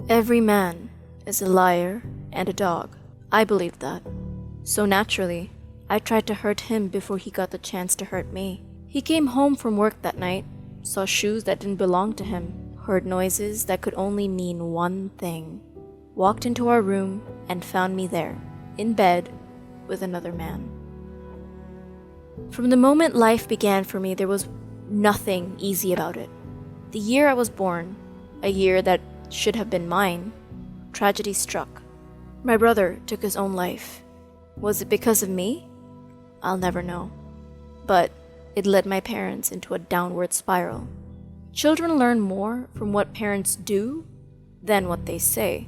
Every man is a liar and a dog. I believed that. So naturally, I tried to hurt him before he got the chance to hurt me. He came home from work that night, saw shoes that didn't belong to him, heard noises that could only mean one thing, walked into our room and found me there, in bed, with another man. From the moment life began for me, there was nothing easy about it. The year I was born, a year that should have been mine, tragedy struck. My brother took his own life. Was it because of me? I'll never know. But it led my parents into a downward spiral. Children learn more from what parents do than what they say.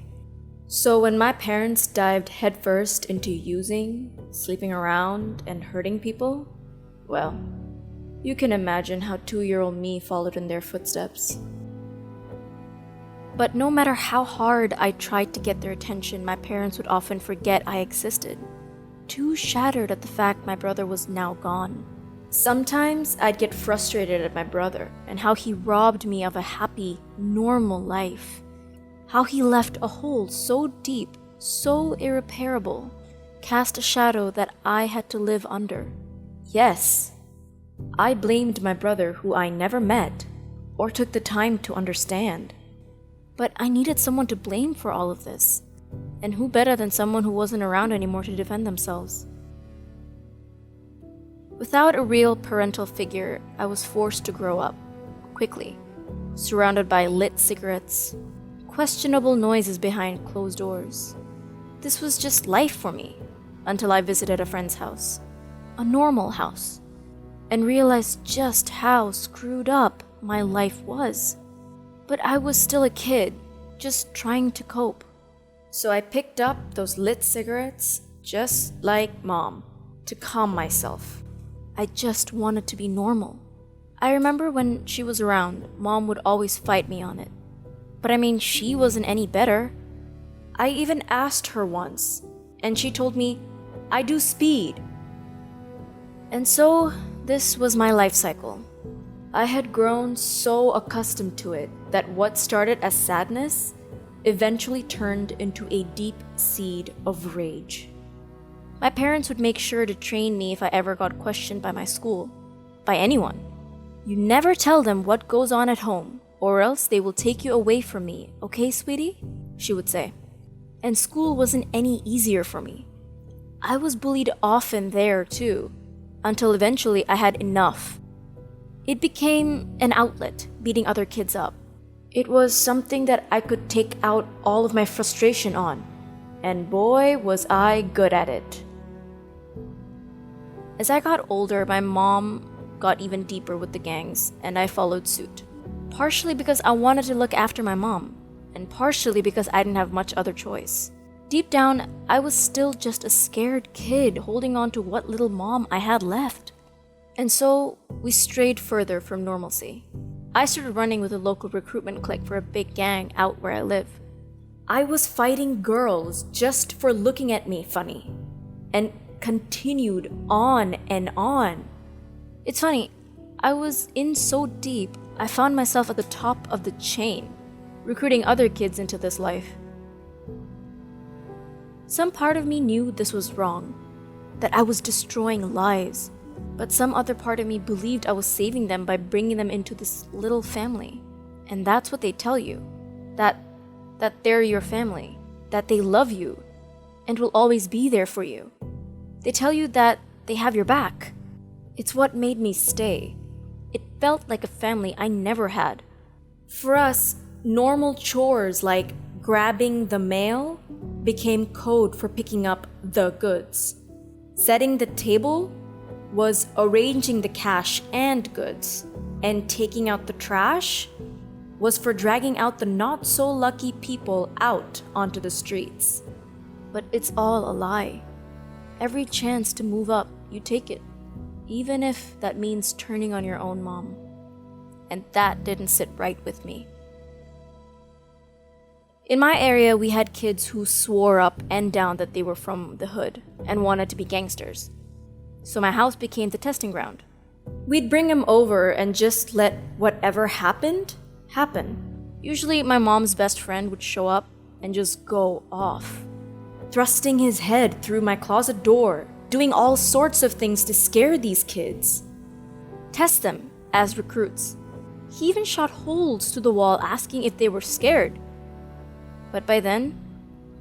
So when my parents dived headfirst into using, sleeping around, and hurting people, well, you can imagine how 2-year-old me followed in their footsteps. But no matter how hard I tried to get their attention, my parents would often forget I existed, too shattered at the fact my brother was now gone. Sometimes I'd get frustrated at my brother and how he robbed me of a happy, normal life. How he left a hole so deep, so irreparable, cast a shadow that I had to live under. Yes, I blamed my brother, who I never met or took the time to understand. But I needed someone to blame for all of this. And who better than someone who wasn't around anymore to defend themselves? Without a real parental figure, I was forced to grow up, quickly, surrounded by lit cigarettes, questionable noises behind closed doors. This was just life for me, until I visited a friend's house, a normal house, and realized just how screwed up my life was. But I was still a kid, just trying to cope. So I picked up those lit cigarettes, just like Mom, to calm myself. I just wanted to be normal. I remember when she was around, Mom would always fight me on it. But I mean, she wasn't any better. I even asked her once, and she told me, I do speed. And so, this was my life cycle. I had grown so accustomed to it that what started as sadness eventually turned into a deep seed of rage. My parents would make sure to train me if I ever got questioned by my school, by anyone. You never tell them what goes on at home, or else they will take you away from me, okay, sweetie? She would say. And school wasn't any easier for me. I was bullied often there too, until eventually I had enough. It became an outlet, beating other kids up. It was something that I could take out all of my frustration on, and boy, was I good at it. As I got older, my mom got even deeper with the gangs, and I followed suit. Partially because I wanted to look after my mom, and partially because I didn't have much other choice. Deep down, I was still just a scared kid holding on to what little mom I had left. And so, we strayed further from normalcy. I started running with a local recruitment clique for a big gang out where I live. I was fighting girls just for looking at me funny, and continued on and on. It's funny, I was in so deep, I found myself at the top of the chain, recruiting other kids into this life. Some part of me knew this was wrong, that I was destroying lives. But some other part of me believed I was saving them by bringing them into this little family. And that's what they tell you. That they're your family. That they love you. And will always be there for you. They tell you that they have your back. It's what made me stay. It felt like a family I never had. For us, normal chores like grabbing the mail became code for picking up the goods. Setting the table was arranging the cash and goods, and taking out the trash was for dragging out the not-so-lucky people out onto the streets. But it's all a lie. Every chance to move up, you take it, even if that means turning on your own mom. And that didn't sit right with me. In my area, we had kids who swore up and down that they were from the hood and wanted to be gangsters. So my house became the testing ground. We'd bring them over and just let whatever happened, happen. Usually, my mom's best friend would show up and just go off, thrusting his head through my closet door, doing all sorts of things to scare these kids, test them as recruits. He even shot holes through the wall asking if they were scared. But by then,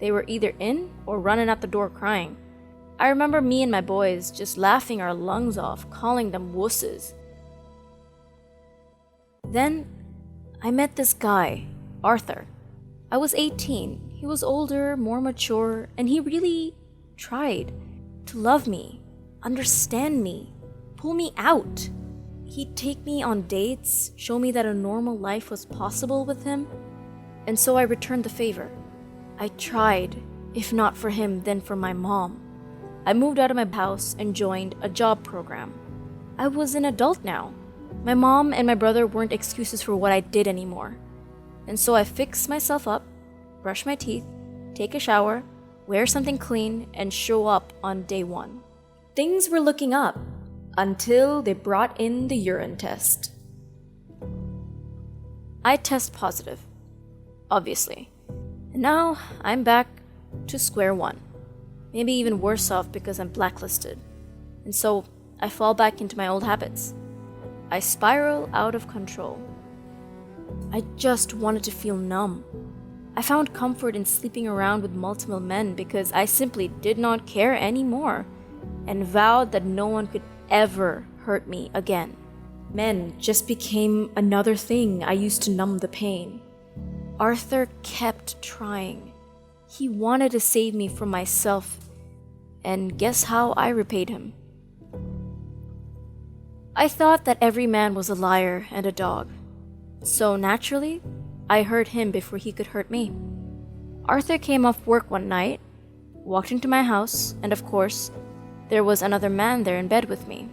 they were either in or running out the door crying. I remember me and my boys just laughing our lungs off, calling them wusses. Then, I met this guy, Arthur. I was 18. He was older, more mature, and he really tried to love me, understand me, pull me out. He'd take me on dates, show me that a normal life was possible with him, and so I returned the favor. I tried, if not for him, then for my mom. I moved out of my house and joined a job program. I was an adult now. My mom and my brother weren't excuses for what I did anymore. And so I fixed myself up, brush my teeth, take a shower, wear something clean, and show up on day one. Things were looking up until they brought in the urine test. I test positive, obviously. And now I'm back to square one. Maybe even worse off because I'm blacklisted. And so I fall back into my old habits. I spiral out of control. I just wanted to feel numb. I found comfort in sleeping around with multiple men because I simply did not care anymore and vowed that no one could ever hurt me again. Men just became another thing I used to numb the pain. Arthur kept trying. He wanted to save me from myself, and guess how I repaid him? I thought that every man was a liar and a dog. So naturally, I hurt him before he could hurt me. Arthur came off work one night, walked into my house, and of course, there was another man there in bed with me.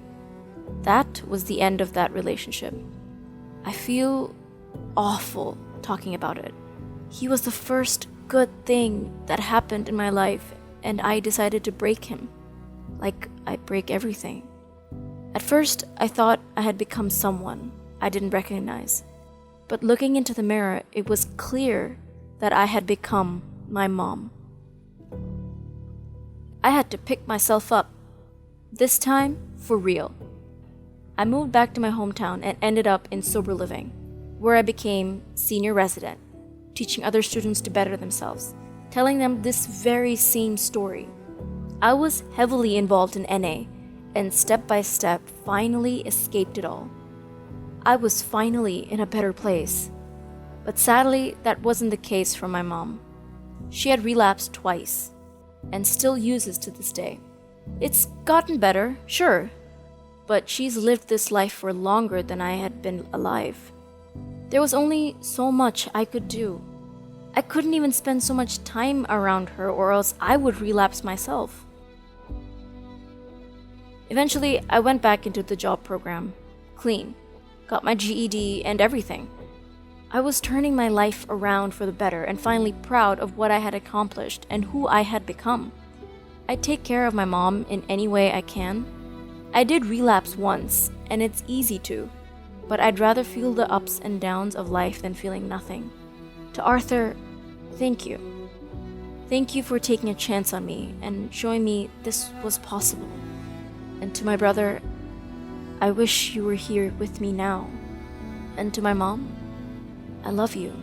That was the end of that relationship. I feel awful talking about it. He was the first good thing that happened in my life, and I decided to break him. Like I break everything. At first, I thought I had become someone I didn't recognize. But looking into the mirror, it was clear that I had become my mom. I had to pick myself up. This time, for real. I moved back to my hometown and ended up in sober living, where I became senior resident, teaching other students to better themselves, telling them this very same story. I was heavily involved in NA, and step by step finally escaped it all. I was finally in a better place. But sadly, that wasn't the case for my mom. She had relapsed twice, and still uses to this day. It's gotten better, sure, but she's lived this life for longer than I had been alive. There was only so much I could do. I couldn't even spend so much time around her, or else I would relapse myself. Eventually, I went back into the job program, clean, got my GED and everything. I was turning my life around for the better and finally proud of what I had accomplished and who I had become. I take care of my mom in any way I can. I did relapse once, and it's easy to, but I'd rather feel the ups and downs of life than feeling nothing. To Arthur, thank you. Thank you for taking a chance on me and showing me this was possible. And to my brother, I wish you were here with me now. And to my mom, I love you.